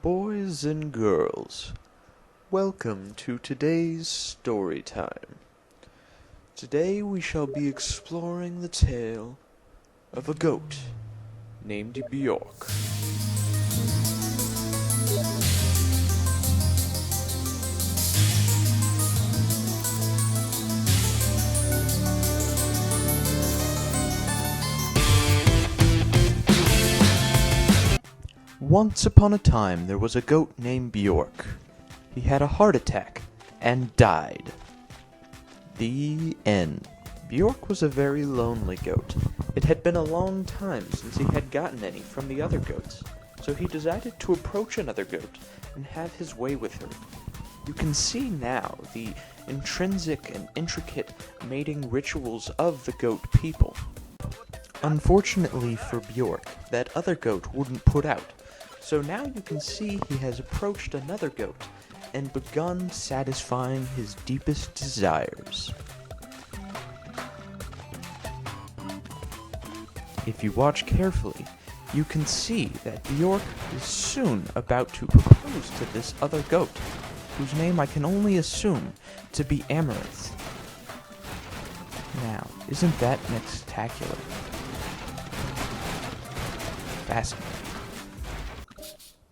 Boys and girls, welcome to today's story time. Today we shall be exploring the tale of a goat named Bjork. Once upon a time there was a goat named Bjork. He had a heart attack and died. The end. Bjork was a very lonely goat. It had been a long time since he had gotten any from the other goats, so he decided to approach another goat and have his way with her. You can see now the intrinsic and intricate mating rituals of the goat people. Unfortunately for Bjork, that other goat wouldn't put out. So now you can see he has approached another goat and begun satisfying his deepest desires. If you watch carefully, you can see that Bjork is soon about to propose to this other goat, whose name I can only assume to be Amaranth. Now, isn't that spectacular? Fascinating.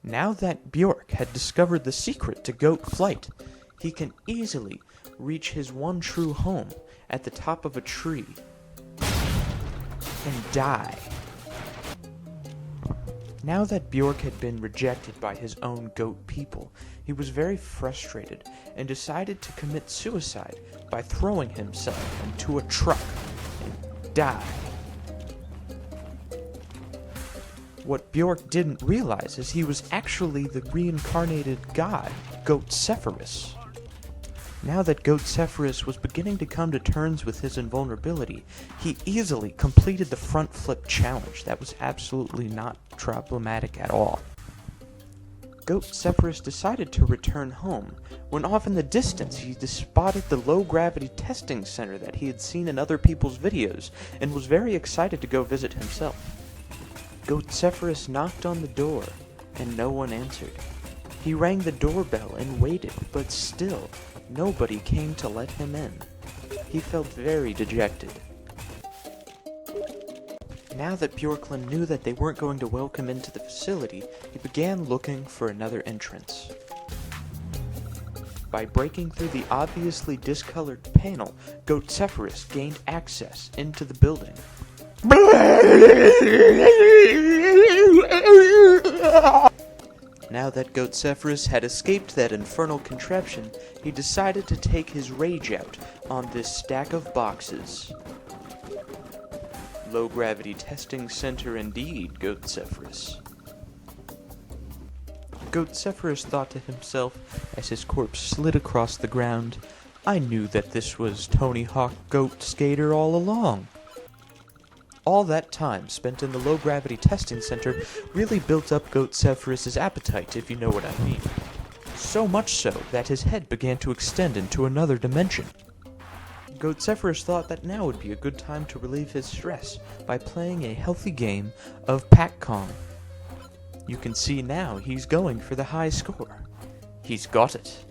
Now that Bjork had discovered the secret to goat flight, he can easily reach his one true home at the top of a tree and die. Now that Bjork had been rejected by his own goat people, he was very frustrated and decided to commit suicide by throwing himself into a truck and die. What Bjork didn't realize is he was actually the reincarnated god, Goat Zephyrus. Now that Goat Zephyrus was beginning to come to terms with his invulnerability, he easily completed the front flip challenge that was absolutely not problematic at all. Goat Zephyrus decided to return home, when off in the distance he spotted the low-gravity testing center that he had seen in other people's videos, and was very excited to go visit himself. Goat Zephyrus knocked on the door, and no one answered. He rang the doorbell and waited, but still, nobody came to let him in. He felt very dejected. Now that Bjorklund knew that they weren't going to welcome him into the facility, he began looking for another entrance. By breaking through the obviously discolored panel, Goat Zephyrus gained access into the building. Now that Goat Zephyrus had escaped that infernal contraption, he decided to take his rage out on this stack of boxes. Low-gravity testing center indeed, Goat Zephyrus. Goat Zephyrus thought to himself as his corpse slid across the ground, "I knew that this was Tony Hawk Goat Skater all along." All that time spent in the low-gravity testing center really built up Goat Zephyrus' appetite, if you know what I mean. So much so that his head began to extend into another dimension. Goat Zephyrus thought that now would be a good time to relieve his stress by playing a healthy game of Pac-Kong. You can see now he's going for the high score. He's got it.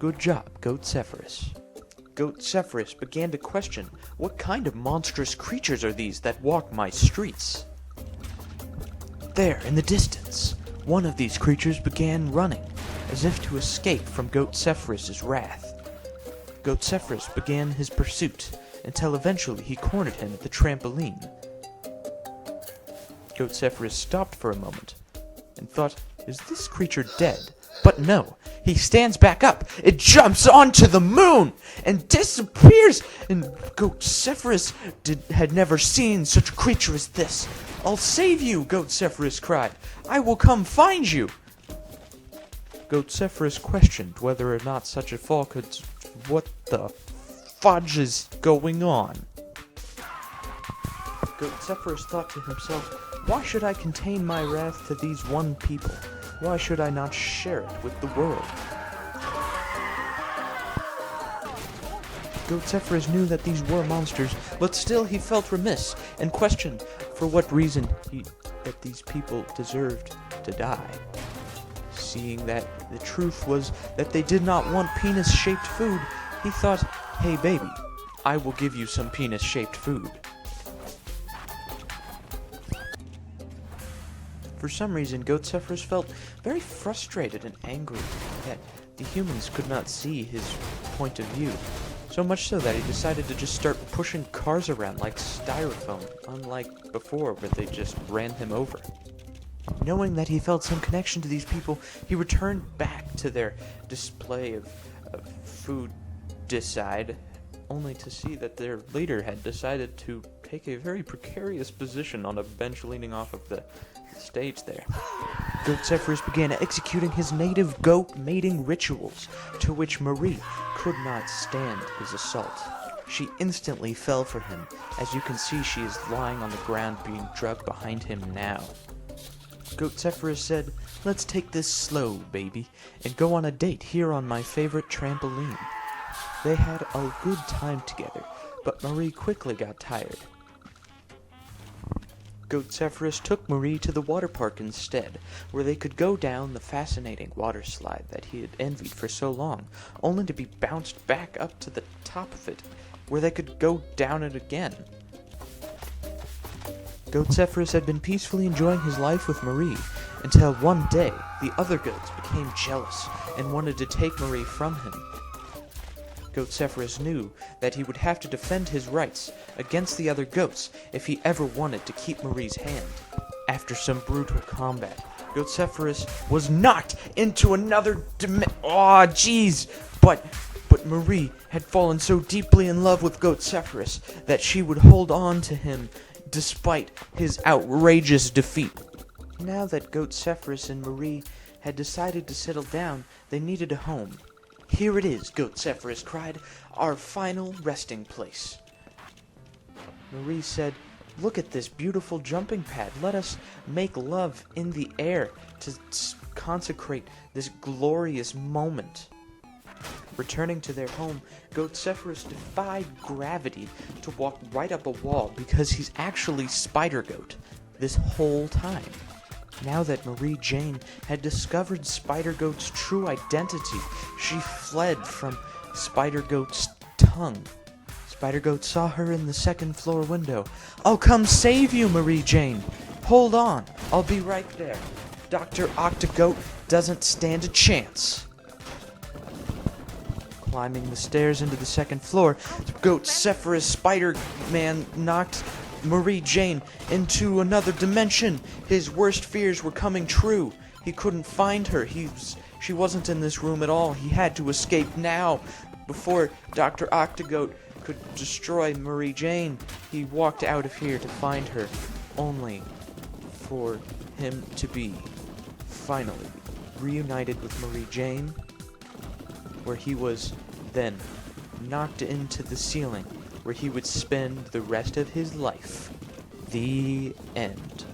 Good job, Goat Zephyrus. Goat Zephyrus began to question, what kind of monstrous creatures are these that walk my streets? There, in the distance, one of these creatures began running, as if to escape from Goat Zephyrus' wrath. Goat Zephyrus began his pursuit, until eventually he cornered him at the trampoline. Goat Zephyrus stopped for a moment, and thought, is this creature dead? But no, he stands back up, it jumps onto the moon, and disappears, and Goat Zephyrus had never seen such a creature as this. "I'll save you," Goat Zephyrus cried. "I will come find you." Goat Zephyrus questioned whether or not such a fall could... What the fudge is going on? Goat Zephyrus thought to himself, why should I contain my wrath to these one people? Why should I not share it with the world? Goat Zephyrus knew that these were monsters, but still he felt remiss, and questioned for what reason that these people deserved to die. seeing that the truth was that they did not want penis-shaped food, he thought, "Hey baby, I will give you some penis-shaped food." For some reason, Goat Zephyrus felt very frustrated and angry that the humans could not see his point of view. So much so that he decided to just start pushing cars around like styrofoam, unlike before where they just ran him over. Knowing that he felt some connection to these people, he returned back to their display of food decide, only to see that their leader had decided to take a very precarious position on a bench leaning off of the stage there. Goat Zephyrus began executing his native goat mating rituals, to which Marie could not stand his assault. She instantly fell for him. As you can see, she is lying on the ground being drugged behind him now. Goat Zephyrus said, "Let's take this slow, baby, and go on a date here on my favorite trampoline." They had a good time together, but Marie quickly got tired. Goat Zephyrus took Marie to the water park instead, where they could go down the fascinating water slide that he had envied for so long, only to be bounced back up to the top of it, where they could go down it again. Goat Zephyrus had been peacefully enjoying his life with Marie, until one day the other goats became jealous and wanted to take Marie from him. Goat Zephyrus knew that he would have to defend his rights against the other goats if he ever wanted to keep Marie's hand. After some brutal combat, Goat Zephyrus was knocked into another But Marie had fallen so deeply in love with Goat Zephyrus that she would hold on to him despite his outrageous defeat. Now that Goat Zephyrus and Marie had decided to settle down, they needed a home. "Here it is," Goat Zephyrus cried, "our final resting place." Marie said, "Look at this beautiful jumping pad. Let us make love in the air to consecrate this glorious moment." Returning to their home, Goat Zephyrus defied gravity to walk right up a wall because he's actually Spider Goat this whole time. Now that Marie Jane had discovered Spider Goat's true identity, she fled from Spider Goat's tongue. Spider Goat saw her in the second floor window. "I'll come save you, Marie Jane. Hold on, I'll be right there. Dr. Octagoat doesn't stand a chance." Climbing the stairs into the second floor, Goat Zephyrus Spider-Man knocked Marie Jane into another dimension. His worst fears were coming true. He couldn't find her. She wasn't in this room at all. He had to escape now before Dr. Octagoat could destroy Marie Jane. He walked out of here to find her, only for him to be finally reunited with Marie Jane, where he was then knocked into the ceiling, where he would spend the rest of his life. The end.